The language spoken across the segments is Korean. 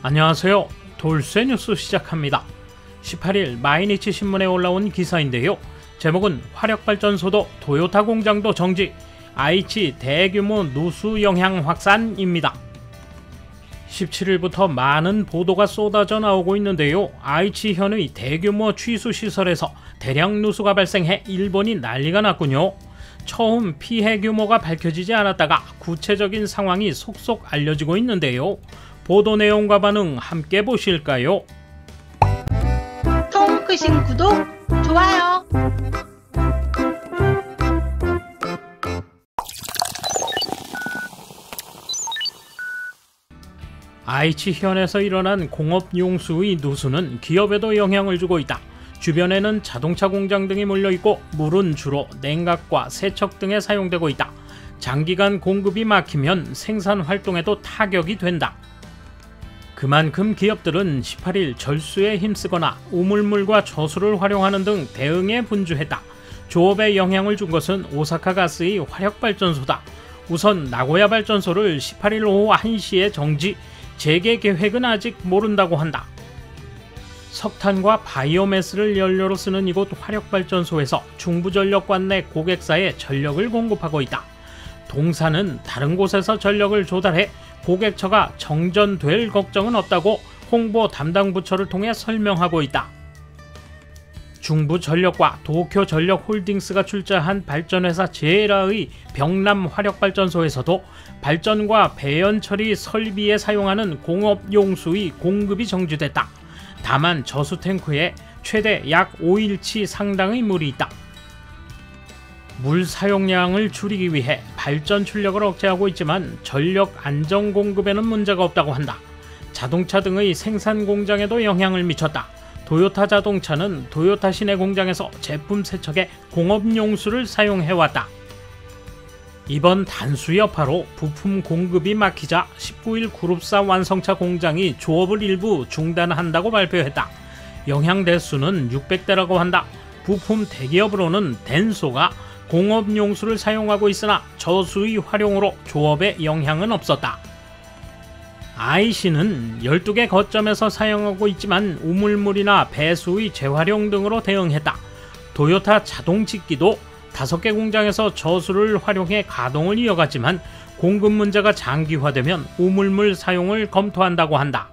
안녕하세요. 돌쇠 뉴스 시작합니다. 18일 마이니치 신문에 올라온 기사인데요. 제목은 화력발전소도 토요타 공장도 정지, 아이치 대규모 누수 영향 확산입니다. 17일부터 많은 보도가 쏟아져 나오고 있는데요. 아이치 현의 대규모 취수 시설에서 대량 누수가 발생해 일본이 난리가 났군요. 처음 피해 규모가 밝혀지지 않았다가 구체적인 상황이 속속 알려지고 있는데요. 보도 내용과 반응 함께 보실까요? 통 크신 구독, 좋아요. 아이치현에서 일어난 공업용수의 누수는 기업에도 영향을 주고 있다. 주변에는 자동차 공장 등이 몰려있고 물은 주로 냉각과 세척 등에 사용되고 있다. 장기간 공급이 막히면 생산 활동에도 타격이 된다. 그만큼 기업들은 18일 절수에 힘쓰거나 우물물과 저수를 활용하는 등 대응에 분주했다. 조업에 영향을 준 것은 오사카 가스의 화력발전소다. 우선 나고야 발전소를 18일 오후 1시에 정지, 재개 계획은 아직 모른다고 한다. 석탄과 바이오매스를 연료로 쓰는 이곳 화력발전소에서 중부전력관 내 고객사에 전력을 공급하고 있다. 동사는 다른 곳에서 전력을 조달해 고객처가 정전될 걱정은 없다고 홍보 담당 부처를 통해 설명하고 있다. 중부전력과 도쿄전력홀딩스가 출자한 발전회사 제에라의 병남 화력발전소에서도 발전과 배연 처리 설비에 사용하는 공업용수의 공급이 정지됐다. 다만 저수 탱크에 최대 약 5일치 상당의 물이 있다. 물 사용량을 줄이기 위해 발전 출력을 억제하고 있지만 전력 안정 공급에는 문제가 없다고 한다. 자동차 등의 생산 공장에도 영향을 미쳤다. 도요타 자동차는 도요타 시내 공장에서 제품 세척에 공업용수를 사용해왔다. 이번 단수 여파로 부품 공급이 막히자 19일 그룹사 완성차 공장이 조업을 일부 중단한다고 발표했다. 영향 대수는 600대라고 한다. 부품 대기업으로는 덴소가 공업용수를 사용하고 있으나 저수의 활용으로 조업에 영향은 없었다. 아이시는 12개 거점에서 사용하고 있지만 우물물이나 배수의 재활용 등으로 대응했다. 도요타 자동직기도 5개 공장에서 저수를 활용해 가동을 이어갔지만 공급 문제가 장기화되면 우물물 사용을 검토한다고 한다.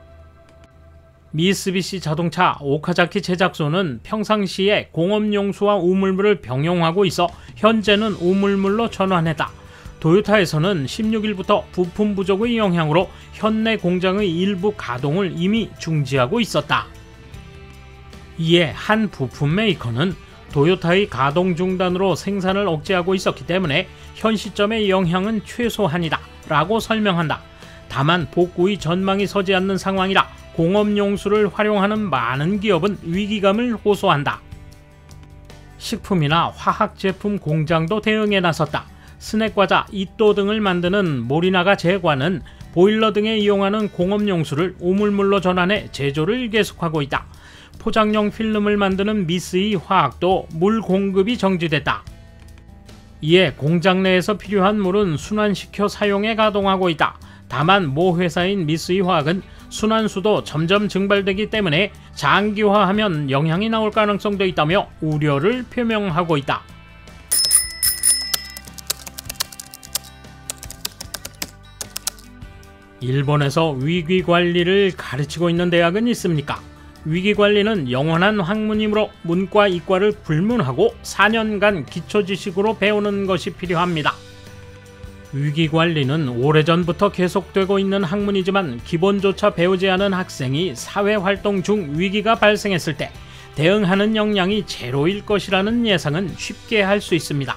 미쓰비시 자동차 오카자키 제작소는 평상시에 공업용수와 우물물을 병용하고 있어 현재는 우물물로 전환했다. 도요타에서는 16일부터 부품 부족의 영향으로 현내 공장의 일부 가동을 이미 중지하고 있었다. 이에 한 부품 메이커는 도요타의 가동 중단으로 생산을 억제하고 있었기 때문에 현 시점의 영향은 최소한이다 라고 설명한다. 다만 복구의 전망이 서지 않는 상황이라 공업용수를 활용하는 많은 기업은 위기감을 호소한다. 식품이나 화학제품 공장도 대응에 나섰다. 스낵과자, 이또 등을 만드는 모리나가 제과는 보일러 등에 이용하는 공업용수를 우물물로 전환해 제조를 계속하고 있다. 포장용 필름을 만드는 미쓰이 화학도 물 공급이 정지됐다. 이에 공장 내에서 필요한 물은 순환시켜 사용에 가동하고 있다. 다만 모 회사인 미쓰이 화학은 순환수도 점점 증발되기 때문에 장기화하면 영향이 나올 가능성도 있다며 우려를 표명하고 있다. 일본에서 위기관리를 가르치고 있는 대학은 있습니까? 위기관리는 영원한 학문이므로 문과 이과를 불문하고 4년간 기초지식으로 배우는 것이 필요합니다. 위기관리는 오래전부터 계속되고 있는 학문이지만 기본조차 배우지 않은 학생이 사회활동 중 위기가 발생했을 때 대응하는 역량이 제로일 것이라는 예상은 쉽게 할 수 있습니다.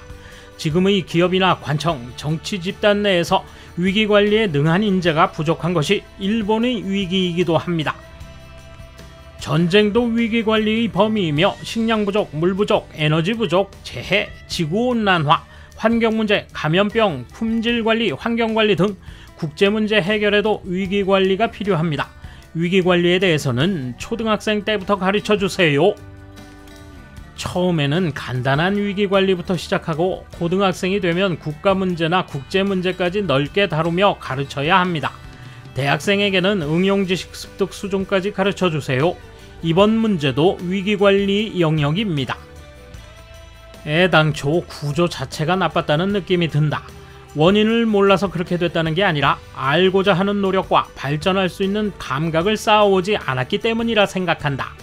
지금의 기업이나 관청, 정치 집단 내에서 위기관리에 능한 인재가 부족한 것이 일본의 위기이기도 합니다. 전쟁도 위기관리의 범위이며 식량 부족, 물 부족, 에너지 부족, 재해, 지구온난화, 환경문제, 감염병, 품질관리, 환경관리 등 국제문제 해결에도 위기관리가 필요합니다. 위기관리에 대해서는 초등학생 때부터 가르쳐주세요. 처음에는 간단한 위기관리부터 시작하고 고등학생이 되면 국가문제나 국제문제까지 넓게 다루며 가르쳐야 합니다. 대학생에게는 응용지식 습득 수준까지 가르쳐주세요. 이번 문제도 위기관리 영역입니다. 애당초 구조 자체가 나빴다는 느낌이 든다. 원인을 몰라서 그렇게 됐다는 게 아니라 알고자 하는 노력과 발전할 수 있는 감각을 쌓아오지 않았기 때문이라 생각한다.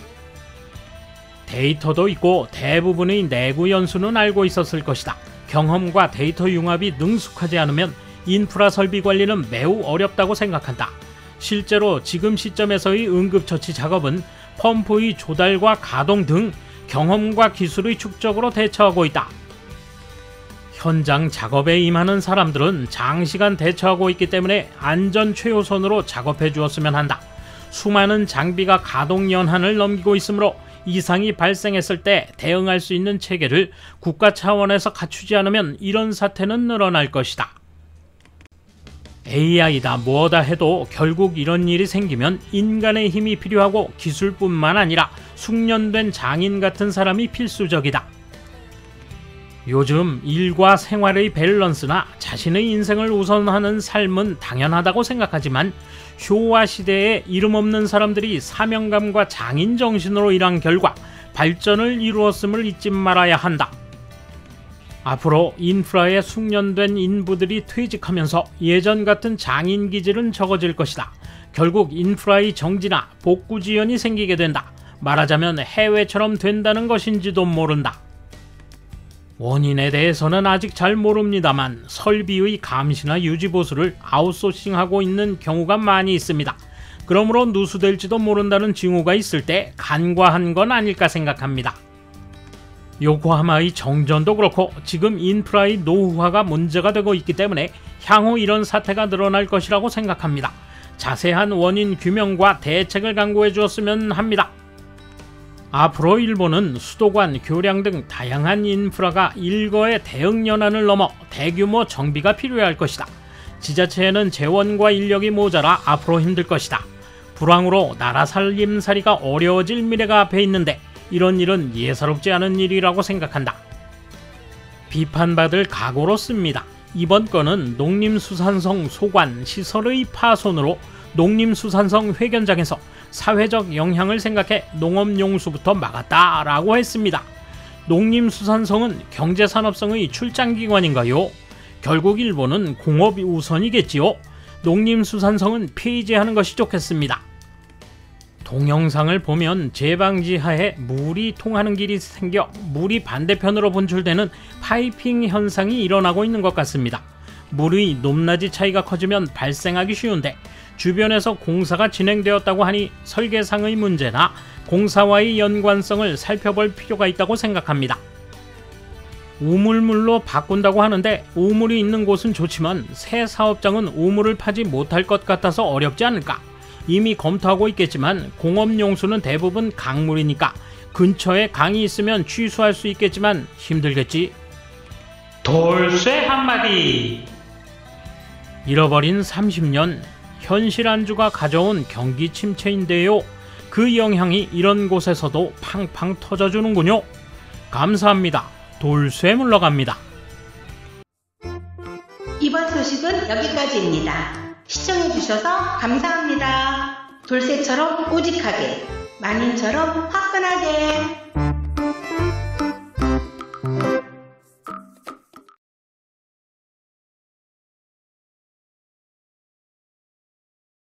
데이터도 있고 대부분의 내구 연수는 알고 있었을 것이다. 경험과 데이터 융합이 능숙하지 않으면 인프라 설비 관리는 매우 어렵다고 생각한다. 실제로 지금 시점에서의 응급처치 작업은 펌프의 조달과 가동 등 경험과 기술의 축적으로 대처하고 있다. 현장 작업에 임하는 사람들은 장시간 대처하고 있기 때문에 안전 최우선으로 작업해 주었으면 한다. 수많은 장비가 가동 연한을 넘기고 있으므로 이상이 발생했을 때 대응할 수 있는 체계를 국가 차원에서 갖추지 않으면 이런 사태는 늘어날 것이다. AI다 뭐다 해도 결국 이런 일이 생기면 인간의 힘이 필요하고 기술뿐만 아니라 숙련된 장인 같은 사람이 필수적이다. 요즘 일과 생활의 밸런스나 자신의 인생을 우선하는 삶은 당연하다고 생각하지만 쇼와 시대에 이름 없는 사람들이 사명감과 장인 정신으로 일한 결과 발전을 이루었음을 잊지 말아야 한다. 앞으로 인프라에 숙련된 인부들이 퇴직하면서 예전 같은 장인 기질은 적어질 것이다. 결국 인프라의 정지나 복구 지연이 생기게 된다. 말하자면 해외처럼 된다는 것인지도 모른다. 원인에 대해서는 아직 잘 모릅니다만 설비의 감시나 유지 보수를 아웃소싱하고 있는 경우가 많이 있습니다. 그러므로 누수될지도 모른다는 징후가 있을 때 간과한 건 아닐까 생각합니다. 요코하마의 정전도 그렇고 지금 인프라의 노후화가 문제가 되고 있기 때문에 향후 이런 사태가 늘어날 것이라고 생각합니다. 자세한 원인 규명과 대책을 강구해 주었으면 합니다. 앞으로 일본은 수도관, 교량 등 다양한 인프라가 일거의 대응 연한을 넘어 대규모 정비가 필요할 것이다. 지자체에는 재원과 인력이 모자라 앞으로 힘들 것이다. 불황으로 나라 살림살이가 어려워질 미래가 앞에 있는데 이런 일은 예사롭지 않은 일이라고 생각한다. 비판받을 각오로 씁니다. 이번 건은 농림수산성 소관 시설의 파손으로 농림수산성 회견장에서 사회적 영향을 생각해 농업용수부터 막았다라고 했습니다. 농림수산성은 경제산업성의 출장기관인가요? 결국 일본은 공업 우선이겠지요. 농림수산성은 폐지하는 것이 좋겠습니다. 동영상을 보면 제방지하에 물이 통하는 길이 생겨 물이 반대편으로 분출되는 파이핑 현상이 일어나고 있는 것 같습니다. 물의 높낮이 차이가 커지면 발생하기 쉬운데 주변에서 공사가 진행되었다고 하니 설계상의 문제나 공사와의 연관성을 살펴볼 필요가 있다고 생각합니다. 우물물로 바꾼다고 하는데 우물이 있는 곳은 좋지만 새 사업장은 우물을 파지 못할 것 같아서 어렵지 않을까? 이미 검토하고 있겠지만 공업용수는 대부분 강물이니까 근처에 강이 있으면 취수할 수 있겠지만 힘들겠지. 돌쇠 한마디. 잃어버린 30년, 현실 안주가 가져온 경기 침체인데요. 그 영향이 이런 곳에서도 팡팡 터져주는군요. 감사합니다. 돌쇠 물러갑니다. 이번 소식은 여기까지입니다. 시청해주셔서 감사합니다. 돌쇠처럼 우직하게, 만인처럼 화끈하게.